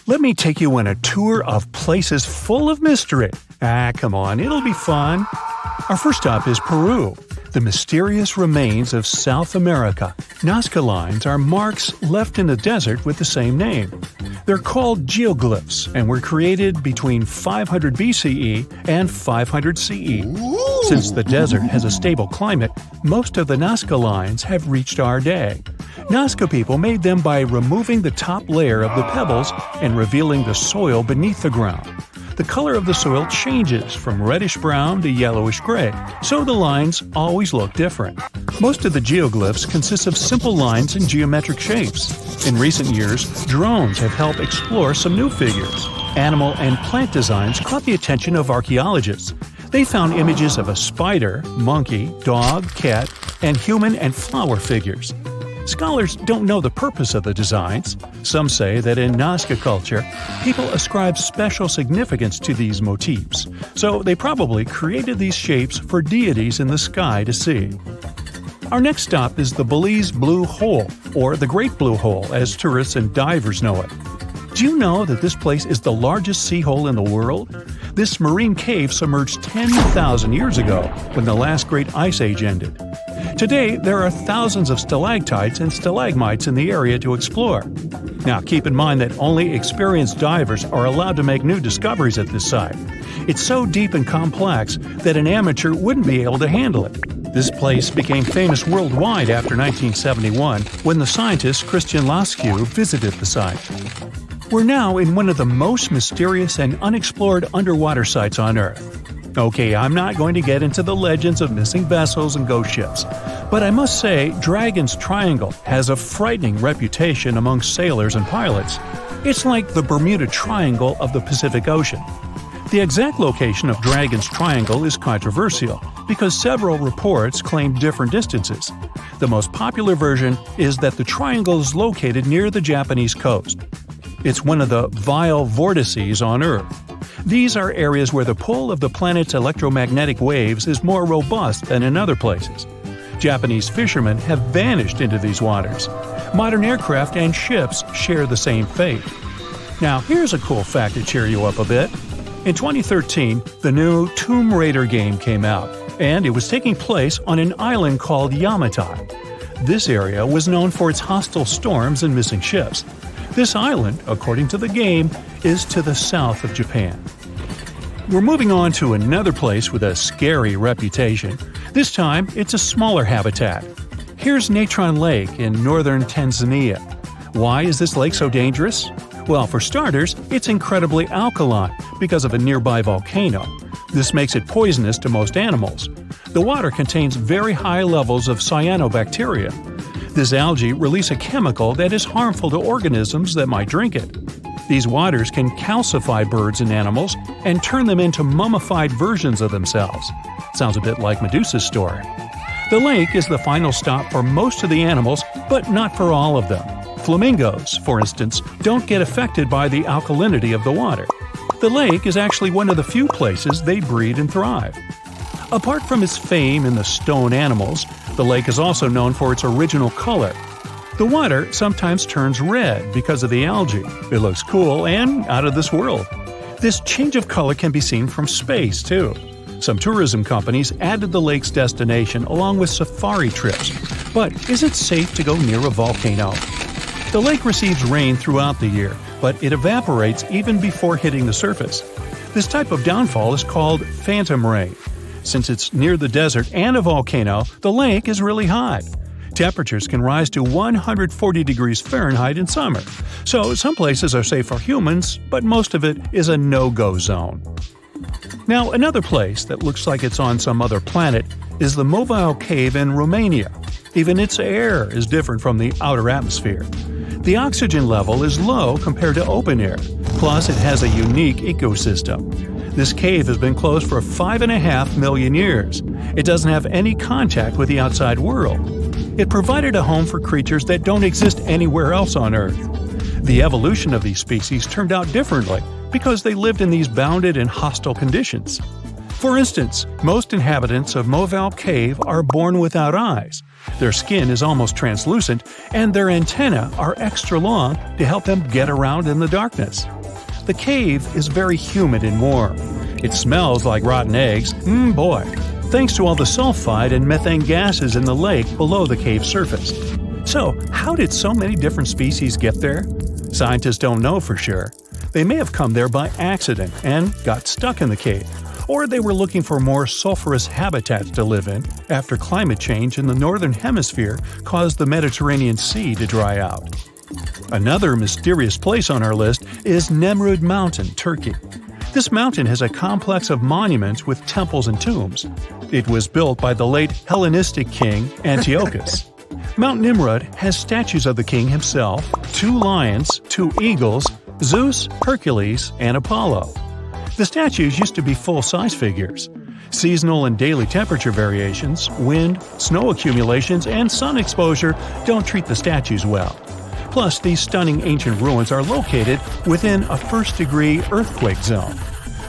Let me take you on a tour of places full of mystery. Come on, it'll be fun. Our first stop is Peru, the mysterious remains of South America. Nazca lines are marks left in the desert with the same name. They're called geoglyphs and were created between 500 BCE and 500 CE. Since the desert has a stable climate, most of the Nazca lines have reached our day. Nazca people made them by removing the top layer of the pebbles and revealing the soil beneath the ground. The color of the soil changes from reddish-brown to yellowish-gray, so the lines always look different. Most of the geoglyphs consist of simple lines and geometric shapes. In recent years, drones have helped explore some new figures. Animal and plant designs caught the attention of archaeologists. They found images of a spider, monkey, dog, cat, and human and flower figures. Scholars don't know the purpose of the designs. Some say that in Nazca culture, people ascribe special significance to these motifs, so they probably created these shapes for deities in the sky to see. Our next stop is the Belize Blue Hole, or the Great Blue Hole as tourists and divers know it. Do you know that this place is the largest sea hole in the world? This marine cave submerged 10,000 years ago, when the last great ice age ended. Today, there are thousands of stalactites and stalagmites in the area to explore. Now, keep in mind that only experienced divers are allowed to make new discoveries at this site. It's so deep and complex that an amateur wouldn't be able to handle it. This place became famous worldwide after 1971, when the scientist Christian Lascaux visited the site. We're now in one of the most mysterious and unexplored underwater sites on Earth. Okay, I'm not going to get into the legends of missing vessels and ghost ships, but I must say Dragon's Triangle has a frightening reputation among sailors and pilots. It's like the Bermuda Triangle of the Pacific Ocean. The exact location of Dragon's Triangle is controversial because several reports claim different distances. The most popular version is that the triangle is located near the Japanese coast. It's one of the vile vortices on Earth. These are areas where the pull of the planet's electromagnetic waves is more robust than in other places. Japanese fishermen have vanished into these waters. Modern aircraft and ships share the same fate. Now, here's a cool fact to cheer you up a bit. In 2013, the new Tomb Raider game came out, and it was taking place on an island called Yamatai. This area was known for its hostile storms and missing ships. This island, according to the game, is to the south of Japan. We're moving on to another place with a scary reputation. This time, it's a smaller habitat. Here's Natron Lake in northern Tanzania. Why is this lake so dangerous? Well, for starters, it's incredibly alkaline because of a nearby volcano. This makes it poisonous to most animals. The water contains very high levels of cyanobacteria. This algae release a chemical that is harmful to organisms that might drink it. These waters can calcify birds and animals and turn them into mummified versions of themselves. Sounds a bit like Medusa's story. The lake is the final stop for most of the animals, but not for all of them. Flamingos, for instance, don't get affected by the alkalinity of the water. The lake is actually one of the few places they breed and thrive. Apart from its fame in the stone animals, the lake is also known for its original color. The water sometimes turns red because of the algae. It looks cool and out of this world. This change of color can be seen from space, too. Some tourism companies added the lake's destination along with safari trips. But is it safe to go near a volcano? The lake receives rain throughout the year, but it evaporates even before hitting the surface. This type of downfall is called phantom rain. Since it's near the desert and a volcano, the lake is really hot. Temperatures can rise to 140 degrees Fahrenheit in summer, so some places are safe for humans, but most of it is a no-go zone. Now, another place that looks like it's on some other planet is the Mobile Cave in Romania. Even its air is different from the outer atmosphere. The oxygen level is low compared to open air, plus it has a unique ecosystem. This cave has been closed for 5.5 million years. It doesn't have any contact with the outside world. It provided a home for creatures that don't exist anywhere else on Earth. The evolution of these species turned out differently because they lived in these bounded and hostile conditions. For instance, most inhabitants of Mobile Cave are born without eyes. Their skin is almost translucent, and their antennae are extra long to help them get around in the darkness. The cave is very humid and warm. It smells like rotten eggs, boy, thanks to all the sulfide and methane gases in the lake below the cave surface. So, how did so many different species get there? Scientists don't know for sure. They may have come there by accident and got stuck in the cave, or they were looking for more sulfurous habitats to live in after climate change in the northern hemisphere caused the Mediterranean Sea to dry out. Another mysterious place on our list is Nemrud Mountain, Turkey. This mountain has a complex of monuments with temples and tombs. It was built by the late Hellenistic king Antiochus. Mount Nimrud has statues of the king himself, 2 lions, 2 eagles, Zeus, Hercules, and Apollo. The statues used to be full-size figures. Seasonal and daily temperature variations, wind, snow accumulations, and sun exposure don't treat the statues well. Plus, these stunning ancient ruins are located within a first-degree earthquake zone.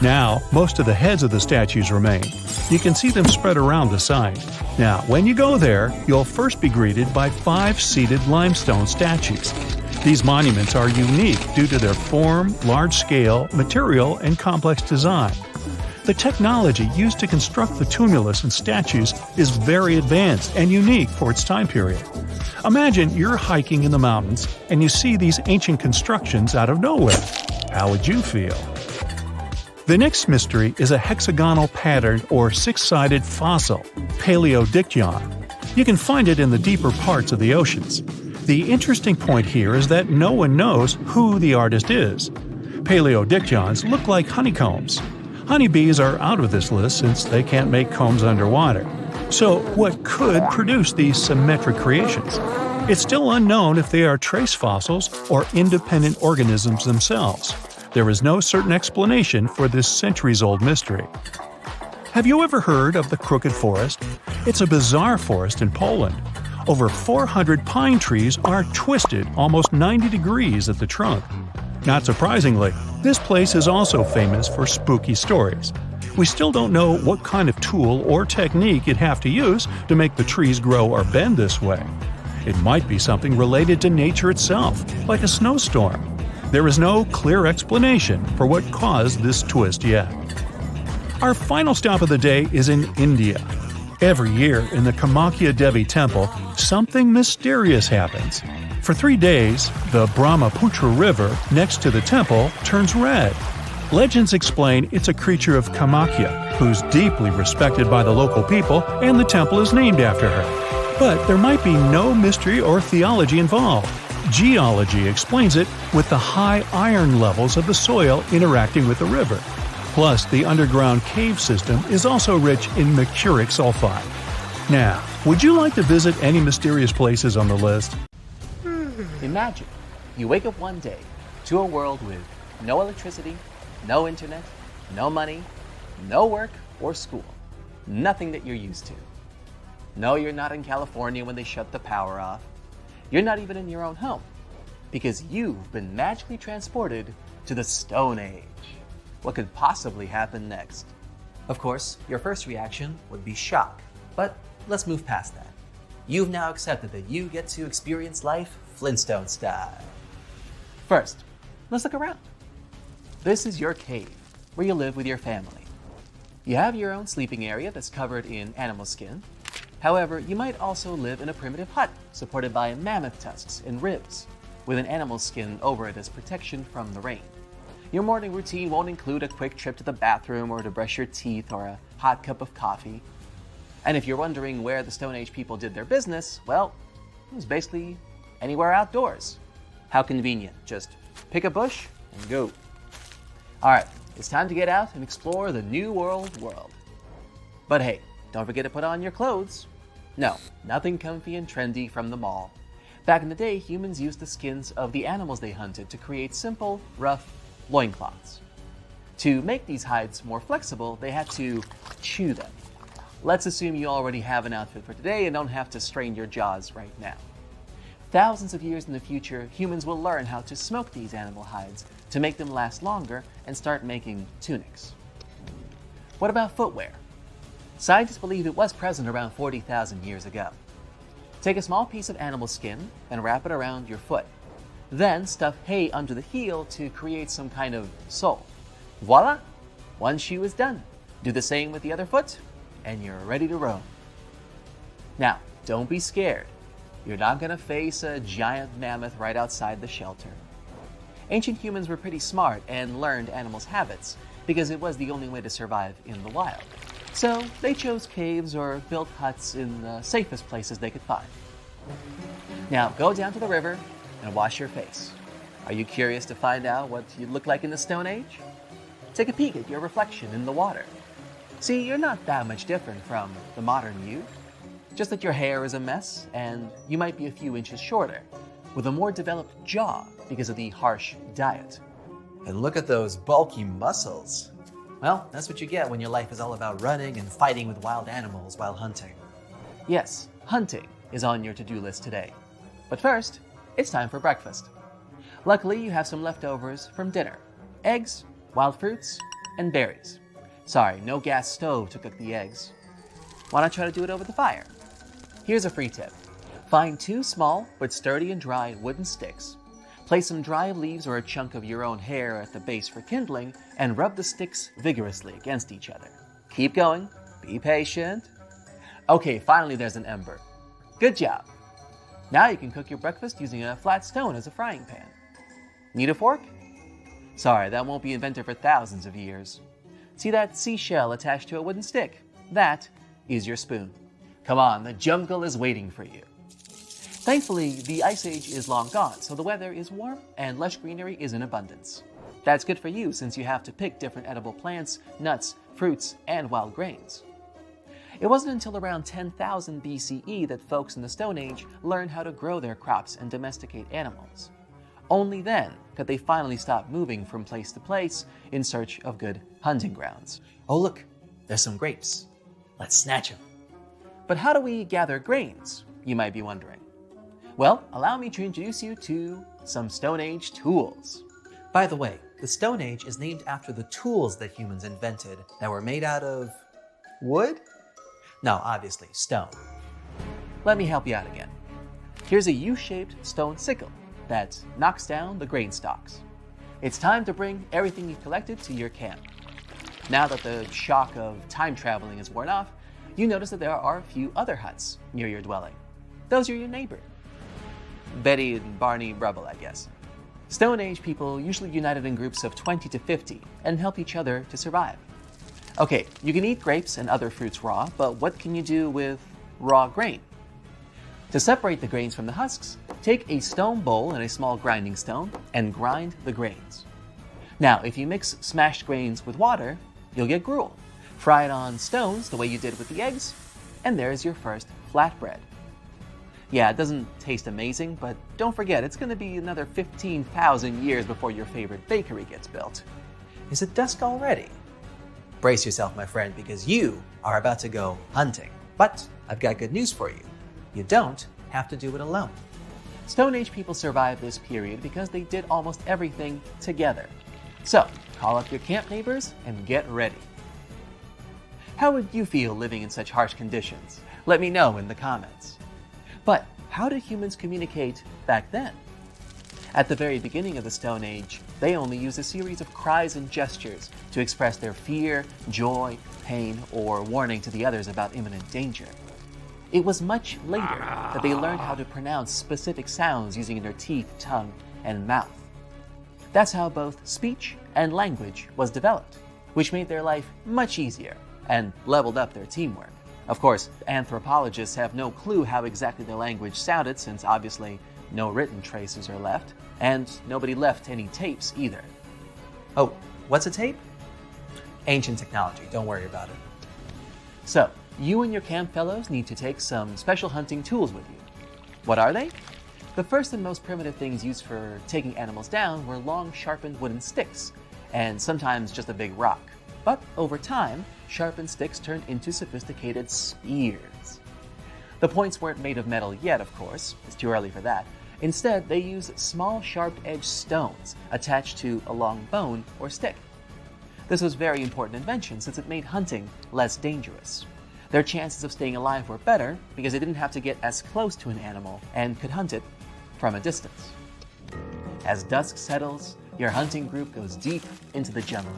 Now, most of the heads of the statues remain. You can see them spread around the site. Now, when you go there, you'll first be greeted by 5 seated limestone statues. These monuments are unique due to their form, large-scale, material, and complex design. The technology used to construct the tumulus and statues is very advanced and unique for its time period. Imagine you're hiking in the mountains and you see these ancient constructions out of nowhere. How would you feel? The next mystery is a hexagonal pattern or 6-sided fossil, Paleodictyon. You can find it in the deeper parts of the oceans. The interesting point here is that no one knows who the artist is. Paleodictyons look like honeycombs. Honeybees are out of this list since they can't make combs underwater. So, what could produce these symmetric creations? It's still unknown if they are trace fossils or independent organisms themselves. There is no certain explanation for this centuries-old mystery. Have you ever heard of the Crooked Forest? It's a bizarre forest in Poland. Over 400 pine trees are twisted almost 90 degrees at the trunk. Not surprisingly, this place is also famous for spooky stories. We still don't know what kind of tool or technique you'd have to use to make the trees grow or bend this way. It might be something related to nature itself, like a snowstorm. There is no clear explanation for what caused this twist yet. Our final stop of the day is in India. Every year in the Kamakhya Devi Temple, something mysterious happens. For 3 days, the Brahmaputra River next to the temple turns red. Legends explain it's a creature of Kamakhya, who's deeply respected by the local people, and the temple is named after her. But there might be no mystery or theology involved. Geology explains it with the high iron levels of the soil interacting with the river. Plus, the underground cave system is also rich in mercuric sulfide. Now, would you like to visit any mysterious places on the list? Imagine you wake up one day to a world with no electricity, no internet, no money, no work or school. Nothing that you're used to. No, you're not in California when they shut the power off. You're not even in your own home, because you've been magically transported to the Stone Age. What could possibly happen next? Of course, your first reaction would be shock, but let's move past that. You've now accepted that you get to experience life Flintstone style. First, let's look around. This is your cave, where you live with your family. You have your own sleeping area that's covered in animal skin. However, you might also live in a primitive hut supported by mammoth tusks and ribs, with an animal skin over it as protection from the rain. Your morning routine won't include a quick trip to the bathroom or to brush your teeth or a hot cup of coffee. And if you're wondering where the Stone Age people did their business, well, it was basically anywhere outdoors. How convenient. Just pick a bush and go. All right, it's time to get out and explore the New world. But hey, don't forget to put on your clothes. No, nothing comfy and trendy from the mall. Back in the day, humans used the skins of the animals they hunted to create simple, rough loincloths. To make these hides more flexible, they had to chew them. Let's assume you already have an outfit for today and don't have to strain your jaws right now. Thousands of years in the future, humans will learn how to smoke these animal hides to make them last longer and start making tunics. What about footwear? Scientists believe it was present around 40,000 years ago. Take a small piece of animal skin and wrap it around your foot. Then stuff hay under the heel to create some kind of sole. Voila! One shoe is done. Do the same with the other foot, and you're ready to roam. Now, don't be scared. You're not going to face a giant mammoth right outside the shelter. Ancient humans were pretty smart and learned animals' habits because it was the only way to survive in the wild. So they chose caves or built huts in the safest places they could find. Now go down to the river and wash your face. Are you curious to find out what you'd look like in the Stone Age? Take a peek at your reflection in the water. See, you're not that much different from the modern you. Just that your hair is a mess and you might be a few inches shorter, with a more developed jaw because of the harsh diet. And look at those bulky muscles. Well, that's what you get when your life is all about running and fighting with wild animals while hunting. Yes, hunting is on your to-do list today. But first, it's time for breakfast. Luckily, you have some leftovers from dinner. Eggs, wild fruits, and berries. Sorry, no gas stove to cook the eggs. Why not try to do it over the fire? Here's a free tip. Find 2 small but sturdy and dry wooden sticks. Place some dry leaves or a chunk of your own hair at the base for kindling and rub the sticks vigorously against each other. Keep going. Be patient. Okay, finally there's an ember. Good job. Now you can cook your breakfast using a flat stone as a frying pan. Need a fork? Sorry, that won't be invented for thousands of years. See that seashell attached to a wooden stick? That is your spoon. Come on, the jungle is waiting for you. Thankfully, the Ice Age is long gone, so the weather is warm and lush greenery is in abundance. That's good for you since you have to pick different edible plants, nuts, fruits, and wild grains. It wasn't until around 10,000 BCE that folks in the Stone Age learned how to grow their crops and domesticate animals. Only then could they finally stop moving from place to place in search of good hunting grounds. Oh look, there's some grapes. Let's snatch them. But how do we gather grains, you might be wondering? Well, allow me to introduce you to some Stone Age tools. By the way, the Stone Age is named after the tools that humans invented that were made out of wood? No, obviously, stone. Let me help you out again. Here's a U-shaped stone sickle that knocks down the grain stalks. It's time to bring everything you've collected to your camp. Now that the shock of time traveling is worn off, you notice that there are a few other huts near your dwelling. Those are your neighbor. Betty and Barney Rubble, I guess. Stone Age people usually united in groups of 20 to 50 and help each other to survive. Okay, you can eat grapes and other fruits raw, but what can you do with raw grain? To separate the grains from the husks, take a stone bowl and a small grinding stone and grind the grains. Now, if you mix smashed grains with water, you'll get gruel. Fry it on stones the way you did with the eggs, and there's your first flatbread. Yeah, it doesn't taste amazing, but don't forget, it's going to be another 15,000 years before your favorite bakery gets built. Is it dusk already? Brace yourself, my friend, because you are about to go hunting. But I've got good news for you. You don't have to do it alone. Stone Age people survived this period because they did almost everything together. So, call up your camp neighbors and get ready. How would you feel living in such harsh conditions? Let me know in the comments. But how did humans communicate back then? At the very beginning of the Stone Age, they only used a series of cries and gestures to express their fear, joy, pain, or warning to the others about imminent danger. It was much later that they learned how to pronounce specific sounds using their teeth, tongue, and mouth. That's how both speech and language was developed, which made their life much easier and leveled up their teamwork. Of course, anthropologists have no clue how exactly their language sounded since obviously no written traces are left, and nobody left any tapes either. Oh, what's a tape? Ancient technology, don't worry about it. So, you and your camp fellows need to take some special hunting tools with you. What are they? The first and most primitive things used for taking animals down were long sharpened wooden sticks, and sometimes just a big rock. But over time, sharpened sticks turned into sophisticated spears. The points weren't made of metal yet, of course, it's too early for that. Instead, they used small sharp-edged stones attached to a long bone or stick. This was a very important invention since it made hunting less dangerous. Their chances of staying alive were better because they didn't have to get as close to an animal and could hunt it from a distance. As dusk settles, your hunting group goes deep into the jungle.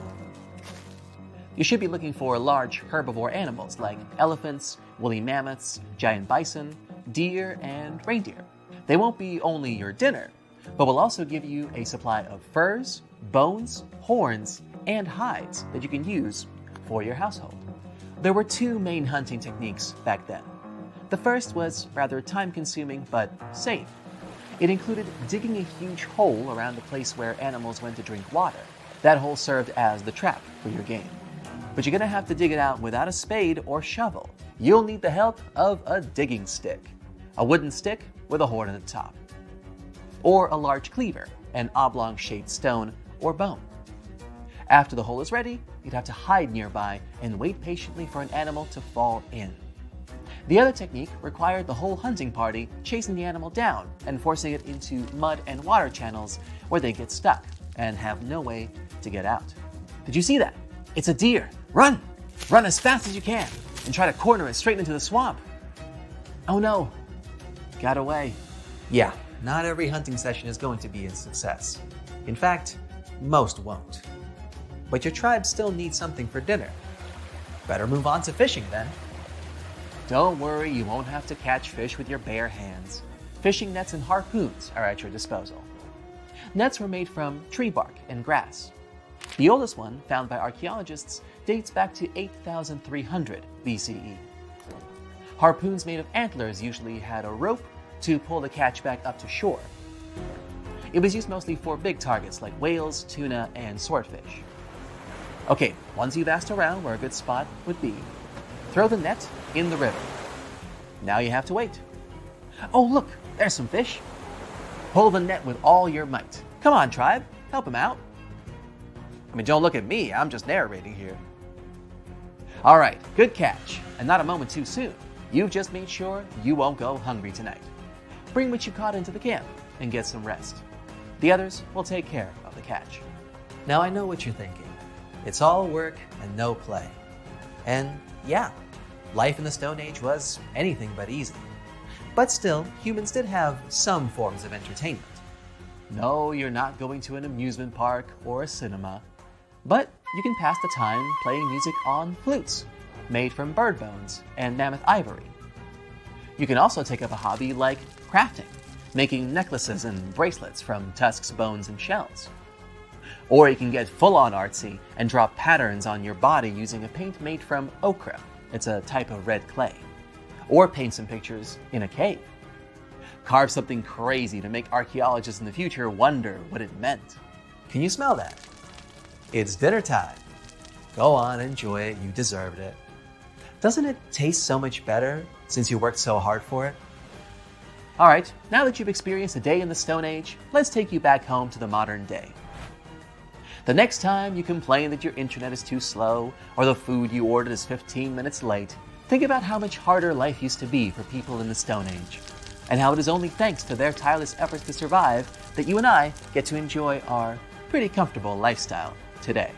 You should be looking for large herbivore animals like elephants, woolly mammoths, giant bison, deer, and reindeer. They won't be only your dinner, but will also give you a supply of furs, bones, horns, and hides that you can use for your household. There were two main hunting techniques back then. The first was rather time-consuming but safe. It included digging a huge hole around the place where animals went to drink water. That hole served as the trap for your game. But you're gonna have to dig it out without a spade or shovel. You'll need the help of a digging stick, a wooden stick with a horn on the top, or a large cleaver, an oblong-shaped stone or bone. After the hole is ready, you'd have to hide nearby and wait patiently for an animal to fall in. The other technique required the whole hunting party chasing the animal down and forcing it into mud and water channels where they get stuck and have no way to get out. Did you see that? It's a deer. Run! Run as fast as you can and try to corner it straight into the swamp. Oh no, got away. Yeah, not every hunting session is going to be a success. In fact, most won't. But your tribe still needs something for dinner. Better move on to fishing then. Don't worry, you won't have to catch fish with your bare hands. Fishing nets and harpoons are at your disposal. Nets were made from tree bark and grass. The oldest one, found by archaeologists, dates back to 8,300 BCE. Harpoons made of antlers usually had a rope to pull the catch back up to shore. It was used mostly for big targets like whales, tuna, and swordfish. Okay, once you've asked around where a good spot would be, throw the net in the river. Now you have to wait. Oh look, there's some fish. Pull the net with all your might. Come on, tribe, help him out. I mean, don't look at me, I'm just narrating here. All right, good catch, and not a moment too soon. You've just made sure you won't go hungry tonight. Bring what you caught into the camp and get some rest. The others will take care of the catch. Now I know what you're thinking. It's all work and no play. And yeah, life in the Stone Age was anything but easy. But still, humans did have some forms of entertainment. No, you're not going to an amusement park or a cinema, but you can pass the time playing music on flutes made from bird bones and mammoth ivory. You can also take up a hobby like crafting, making necklaces and bracelets from tusks, bones, and shells. Or you can get full-on artsy and draw patterns on your body using a paint made from ochre. It's a type of red clay. Or paint some pictures in a cave. Carve something crazy to make archaeologists in the future wonder what it meant. Can you smell that? It's dinner time. Go on, enjoy it, you deserved it. Doesn't it taste so much better since you worked so hard for it? All right, now that you've experienced a day in the Stone Age, let's take you back home to the modern day. The next time you complain that your internet is too slow or the food you ordered is 15 minutes late, think about how much harder life used to be for people in the Stone Age, and how it is only thanks to their tireless efforts to survive that you and I get to enjoy our pretty comfortable lifestyle today.